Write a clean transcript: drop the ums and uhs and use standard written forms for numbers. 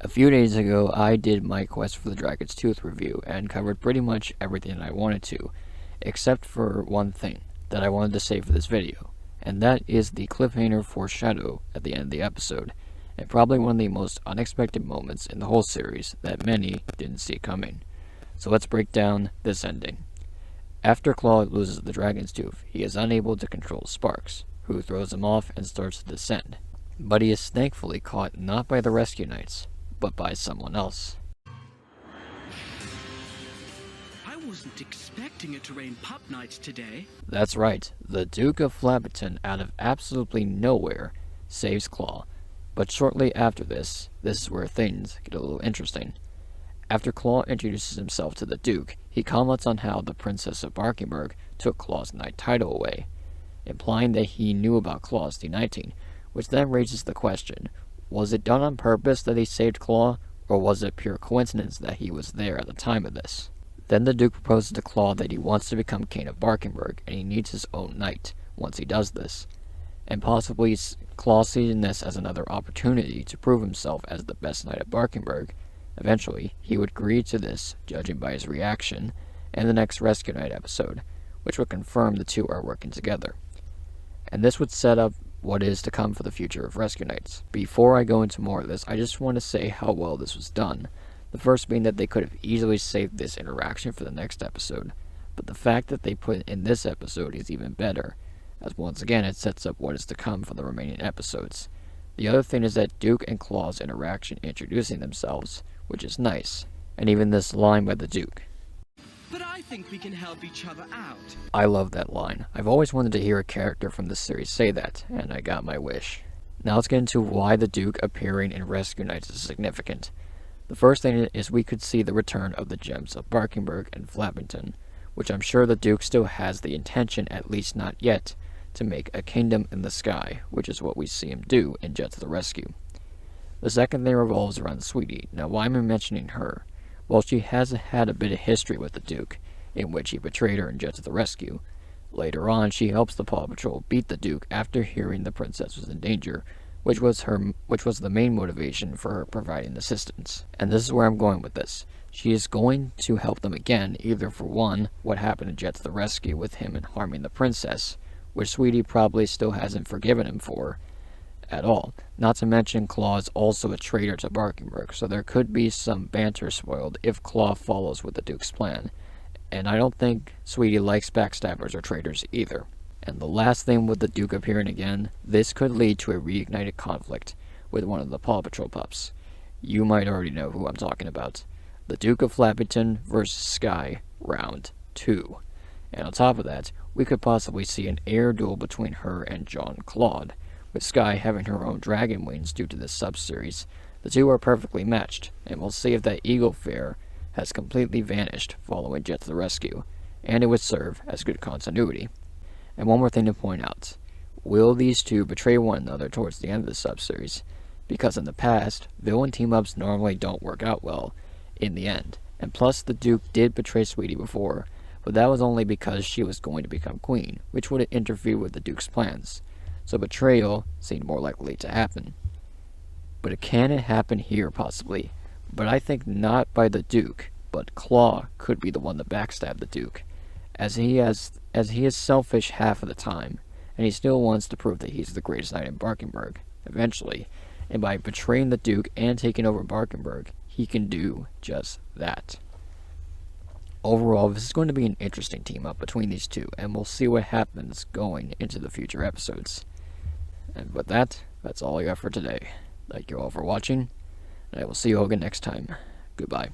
A few days ago, I did my Quest for the Dragon's Tooth review and covered pretty much everything I wanted to, except for one thing that I wanted to say for this video, and that is the cliffhanger foreshadow at the end of the episode, and probably one of the most unexpected moments in the whole series that many didn't see coming. So let's break down this ending. After Claw loses the Dragon's Tooth, he is unable to control Sparks, who throws him off and starts to descend. But he is thankfully caught not by the rescue knights, but by someone else. I wasn't expecting it to rain pup nights today. That's right, the Duke of Flappington, out of absolutely nowhere, saves Claw. But shortly after this is where things get a little interesting. After Claw introduces himself to the Duke, he comments on how the Princess of Barkingburg took Claw's knight title away, implying that he knew about Claw's deknighting, which then raises the question, was it done on purpose that he saved Claw, or was it pure coincidence that he was there at the time of this? Then the Duke proposes to Claw that he wants to become King of Barkingburg, and he needs his own knight once he does this, and possibly Claw seeing this as another opportunity to prove himself as the best knight of Barkingburg. Eventually, he would agree to this, judging by his reaction, in the next Rescue Knight episode, which would confirm the two are working together. And this would set up what is to come for the future of Rescue Knights. Before I go into more of this, I just want to say how well this was done. The first being that they could have easily saved this interaction for the next episode, but the fact that they put it in this episode is even better, as once again it sets up what is to come for the remaining episodes. The other thing is that Duke and Claw's interaction introducing themselves, which is nice, and even this line by the Duke. But I think we can help each other out. I love that line. I've always wanted to hear a character from this series say that, and I got my wish. Now let's get into why the Duke appearing in Rescue Knights is significant. The first thing is we could see the return of the gems of Barkingburg and Flappington, which I'm sure the Duke still has the intention, at least not yet, to make a kingdom in the sky, which is what we see him do in Jet to the Rescue. The second thing revolves around Sweetie. Now why am I mentioning her? Well, she has had a bit of history with the Duke, in which he betrayed her in Jet to the Rescue. Later on, she helps the Paw Patrol beat the Duke after hearing the princess was in danger, which was the main motivation for her providing assistance. And this is where I'm going with this. She is going to help them again, either for one, what happened in Jet to the Rescue with him and harming the princess, which Sweetie probably still hasn't forgiven him for at all. Not to mention Claw is also a traitor to Barkingburg, so there could be some banter spoiled if Claw follows with the Duke's plan. And I don't think Sweetie likes backstabbers or traitors either. And the last thing with the Duke appearing again, this could lead to a reignited conflict with one of the Paw Patrol pups. You might already know who I'm talking about. The Duke of Flappington vs. Sky, Round 2. And on top of that, we could possibly see an air duel between her and John Claude. With Sky having her own dragon wings due to this sub-series, the two are perfectly matched, and we'll see if that eagle fear has completely vanished following Jet to the Rescue, and it would serve as good continuity. And one more thing to point out, will these two betray one another towards the end of the sub-series? Because in the past, villain team-ups normally don't work out well in the end, and plus the Duke did betray Sweetie before, but that was only because she was going to become queen, which would interfere with the Duke's plans. So betrayal seemed more likely to happen. But can it happen here possibly? But I think not by the Duke, but Claw could be the one to backstab the Duke, as he is selfish half of the time, and he still wants to prove that he's the greatest knight in Barkingburg, eventually, and by betraying the Duke and taking over Barkingburg, he can do just that. Overall, this is going to be an interesting team up between these two, and we'll see what happens going into the future episodes. And with that, that's all I got for today. Thank you all for watching, and I will see you all again next time. Goodbye.